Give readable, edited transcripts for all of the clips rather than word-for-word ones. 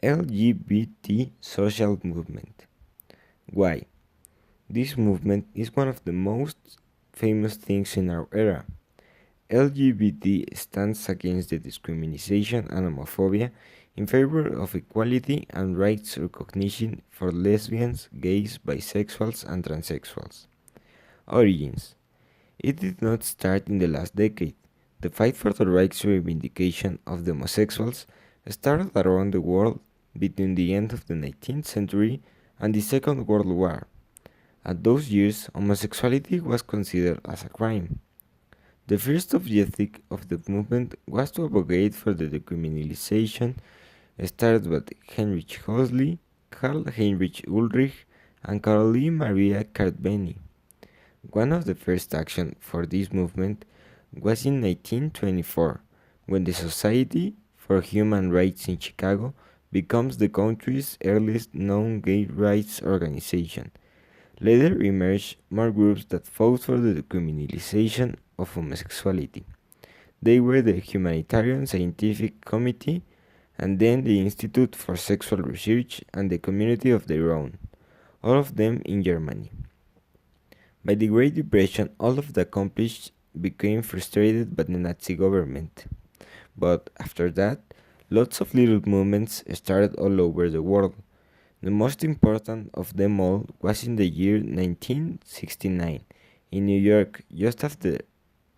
LGBT social movement. Why? This movement is one of the most famous things in our era. LGBT stands against the discrimination and homophobia in favor of equality and rights recognition for lesbians, gays, bisexuals, and transsexuals. Origins. It did not start in the last decade. The fight for the rights reivindication of the homosexuals started around the world between the end of the 19th century and the Second World War. At those years, homosexuality was considered as a crime. The first objective of the movement was to advocate for the decriminalization, started by Heinrich Hösli, Karl Heinrich Ulrich, and Caroline Maria Cartbeny. One of the first actions for this movement was in 1924, when the Society for Human Rights in Chicago becomes the country's earliest known gay rights organization. Later emerged more groups that fought for the decriminalization of homosexuality. They were the Humanitarian Scientific Committee, and then the Institute for Sexual Research and the Community of Their Own, all of them in Germany. By the Great Depression, all of the accomplished became frustrated by the Nazi government. But after that, lots of little movements started all over the world. The most important of them all was in the year 1969 in New York, just after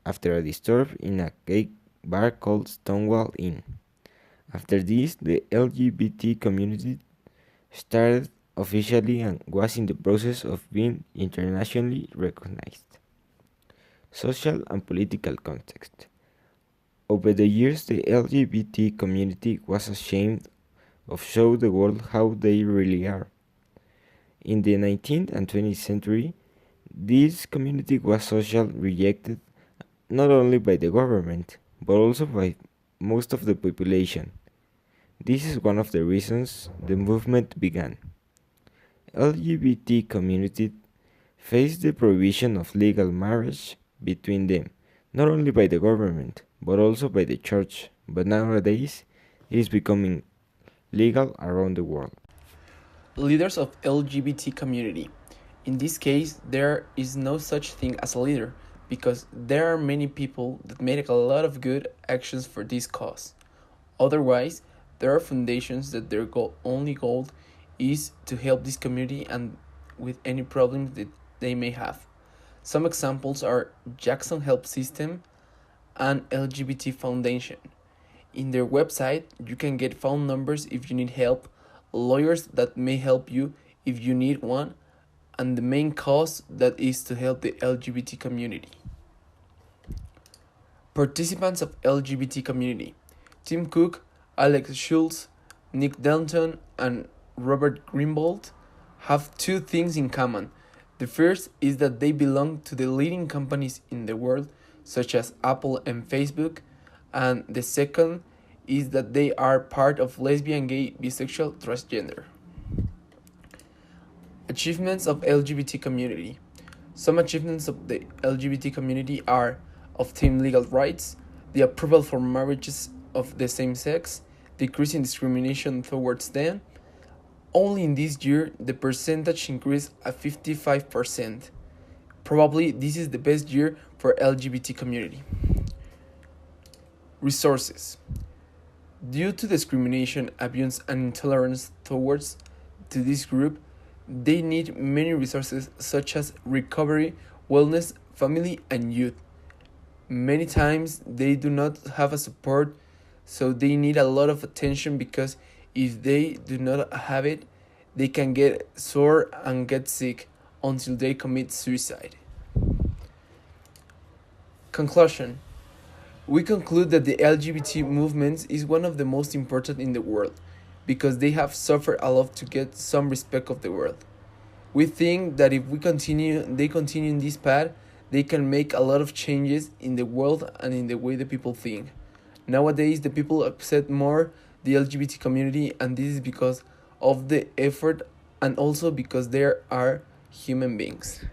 a disturb in a gay bar called Stonewall Inn. After this, the LGBT community started officially and was in the process of being internationally recognized. Social and political context. Over the years, the LGBT community was ashamed of show the world how they really are. In the 19th and 20th century, this community was socially rejected not only by the government, but also by most of the population. This is one of the reasons the movement began. LGBT community faced the prohibition of legal marriage between them, not only by the government, but also by the church, but nowadays it is becoming legal around the world. Leaders of LGBT community. In this case, there is no such thing as a leader, because there are many people that make a lot of good actions for this cause. Otherwise, there are foundations that their only goal is to help this community and with any problems that they may have. Some examples are Jackson Help System and LGBT Foundation. In their website, you can get phone numbers if you need help, lawyers that may help you if you need one, and the main cause that is to help the LGBT community. Participants of LGBT community. Tim Cook, Alex Schultz, Nick Denton, and Robert Greenwald have two things in common. The first is that they belong to the leading companies in the world, such as Apple and Facebook, and the second is that they are part of lesbian, gay, bisexual, transgender. Achievements of LGBT community. Some achievements of the LGBT community are obtain legal rights, the approval for marriages of the same sex, decreasing discrimination towards them. Only in this year, the percentage increased at 55%. Probably this is the best year for LGBT community. Resources. Due to discrimination, abuse, and intolerance towards to this group, they need many resources such as recovery, wellness, family, and youth. Many times they do not have a support, so they need a lot of attention because if they do not have it, they can get sore and get sick until they commit suicide. Conclusion. We conclude that the LGBT movement is one of the most important in the world because they have suffered a lot to get some respect of the world. We think that if they continue in this path, they can make a lot of changes in the world and in the way the people think. Nowadays, the people accept more the LGBT community, and this is because of the effort and also because they are human beings.